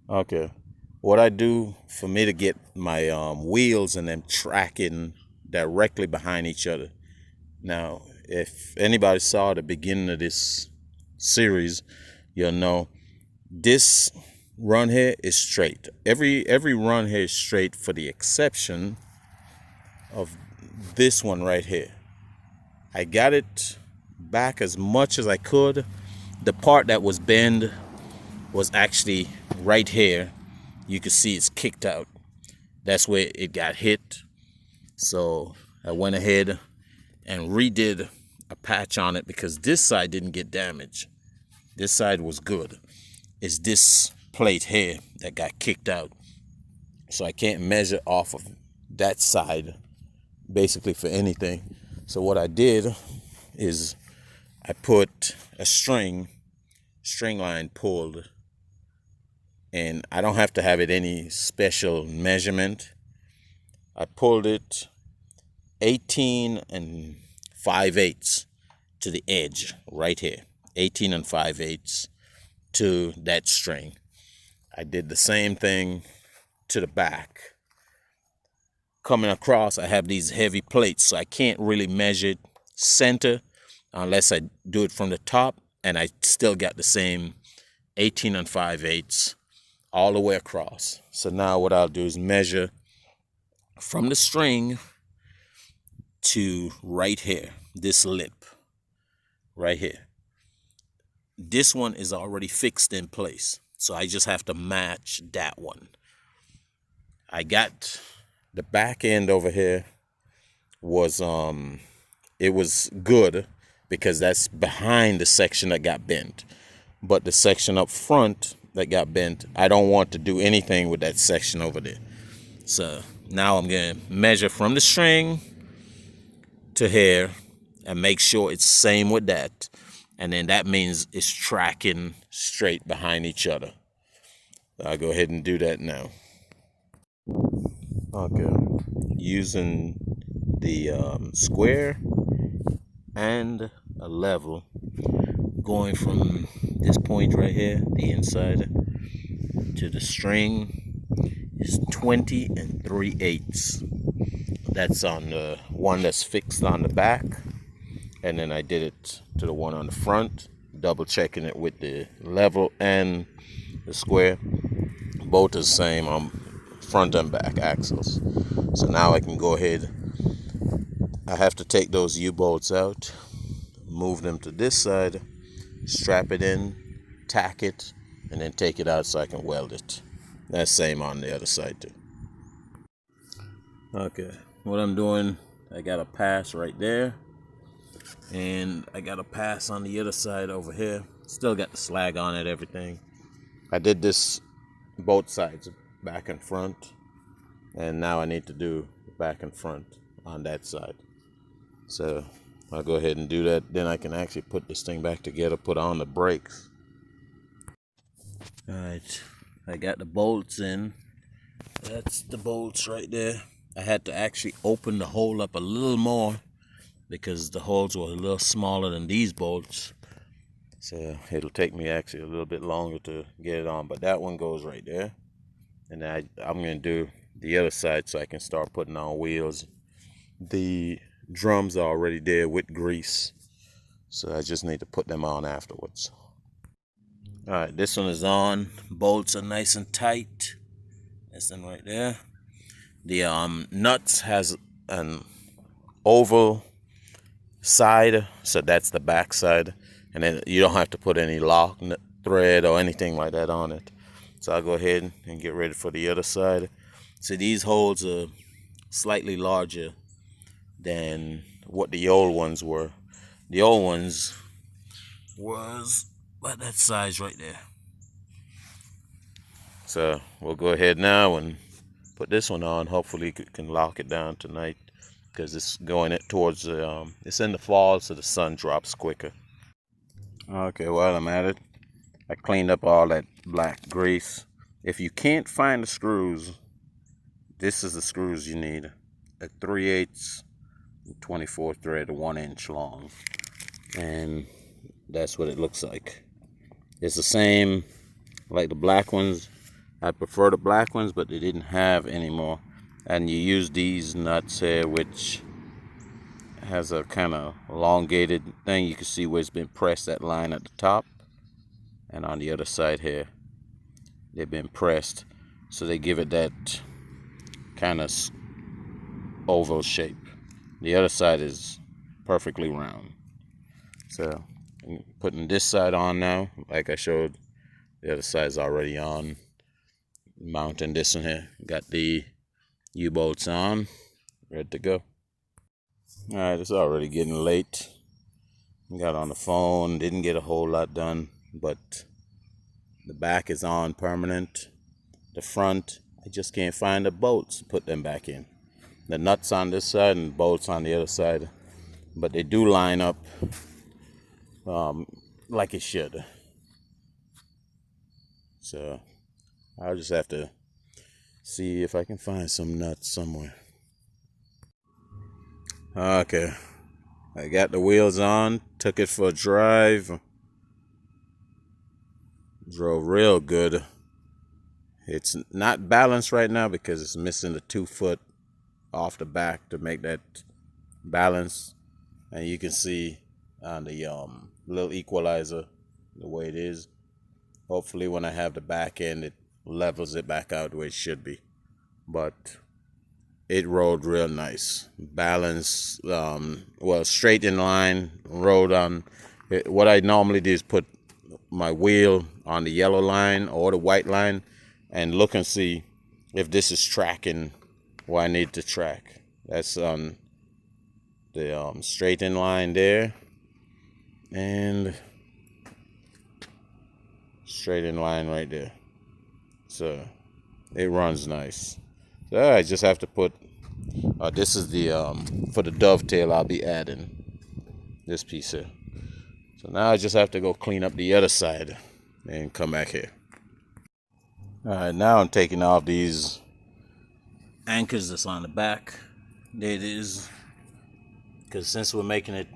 Okay. What I do for me to get my wheels and them tracking directly behind each other. Now, if anybody saw the beginning of this series, you'll know this run here is straight. Every run here is straight for the exception of this one right here. I got it back as much as I could. The part that was bent was actually right here. You can see it's kicked out. That's where it got hit. So I went ahead and redid a patch on it because this side didn't get damaged. This side was good. It's this plate here that got kicked out. So I can't measure off of that side basically for anything. So what I did is I put a string line pulled, and I don't have to have it any special measurement. I pulled it 18 and 5/8 to the edge right here. 18 and 5/8 to that string. I did the same thing to the back. Coming across, I have these heavy plates, so I can't really measure it center unless I do it from the top, and I still got the same 18 and 5/8 all the way across. So now what I'll do is measure from the string to right here, this lip right here. This one is already fixed in place, so I just have to match that one. I got the back end over here was it was good because that's behind the section that got bent. But the section up front that got bent, I don't want to do anything with that section over there. So now I'm gonna measure from the string to here and make sure it's same with that. And then that means it's tracking straight behind each other. I'll go ahead and do that now. Okay. Using the square and a level, going from this point right here, the inside, to the string is 20 and 3/8. That's on the one that's fixed on the back, and then I did it to the one on the front, double checking it with the level and the square. Both are the same on front and back axles. So now I can go ahead. I have to take those U-bolts out, move them to this side, strap it in, tack it, and then take it out so I can weld it. That's same on the other side too. Okay, what I'm doing, I got a pass right there, and I got a pass on the other side over here. Still got the slag on it, everything. I did this both sides, back and front, and now I need to do back and front on that side. So I'll go ahead and do that. Then I can actually put this thing back together, put on the brakes. All right, I got the bolts in. That's the bolts right there. I had to actually open the hole up a little more because the holes were a little smaller than these bolts. So it'll take me actually a little bit longer to get it on, but that one goes right there. And then I'm gonna do the other side so I can start putting on wheels. The drums are already there with grease, so I just need to put them on afterwards. All right, this one is on. Bolts are nice and tight. This one right there. The nuts has an oval side, so that's the back side, and then you don't have to put any lock thread or anything like that on it. So I'll go ahead and get ready for the other side. So these holes are slightly larger than what the old ones were. The old ones was about that size right there. So we'll go ahead now and put this one on. Hopefully you can lock it down tonight because it's going it towards the it's in the fall, so the sun drops quicker. Okay, while I'm at it, I cleaned up all that black grease. If you can't find the screws, this is the screws you need. A 3/8 24 thread, 1 inch long, and that's what it looks like. It's the same like the black ones. I prefer the black ones, but they didn't have anymore. And you use these nuts here, which has a kind of elongated thing. You can see where it's been pressed, that line at the top, and on the other side here they've been pressed, so they give it that kind of oval shape. The other side is perfectly round. So I'm putting this side on now, like I showed. The other side is already on. Mounting this one here, got the U-bolts on, ready to go. All right, it's already getting late. Got on the phone, didn't get a whole lot done, but the back is on permanent. The front, I just can't find the bolts to put them back in. The nuts on this side and bolts on the other side, but they do line up like it should. So I'll just have to see if I can find some nuts somewhere. Okay, I got the wheels on, took it for a drive, drove real good. It's not balanced right now because it's missing the 2 foot off the back to make that balance. And you can see on the little equalizer the way it is. Hopefully when I have the back end, it levels it back out where it should be. But it rode real nice. Balance, well, straight in line, rode on. What I normally do is put my wheel on the yellow line or the white line and look and see if this is tracking where I need to track. That's on the straight in line there, and straight in line right there. So it runs nice. So I just have to put this is the for the dovetail. I'll be adding this piece here. So now I just have to go clean up the other side and come back here. All right, now I'm taking off these anchors that's on the back. There it is. Because since we're making it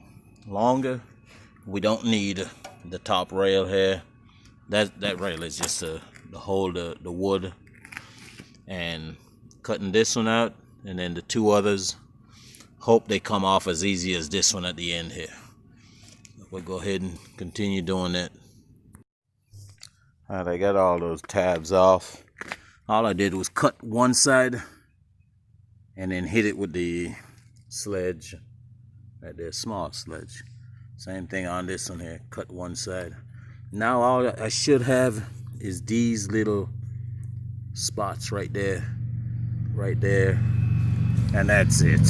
longer, we don't need the top rail here. That rail is just to hold the wood. And cutting this one out, and then the 2 others, hope they come off as easy as this one at the end here. We'll go ahead and continue doing that. All right, I got all those tabs off. All I did was cut one side and then hit it with the sledge right there, small sledge. Same thing on this one here, cut one side. Now all I should have is these little spots right there, and that's it.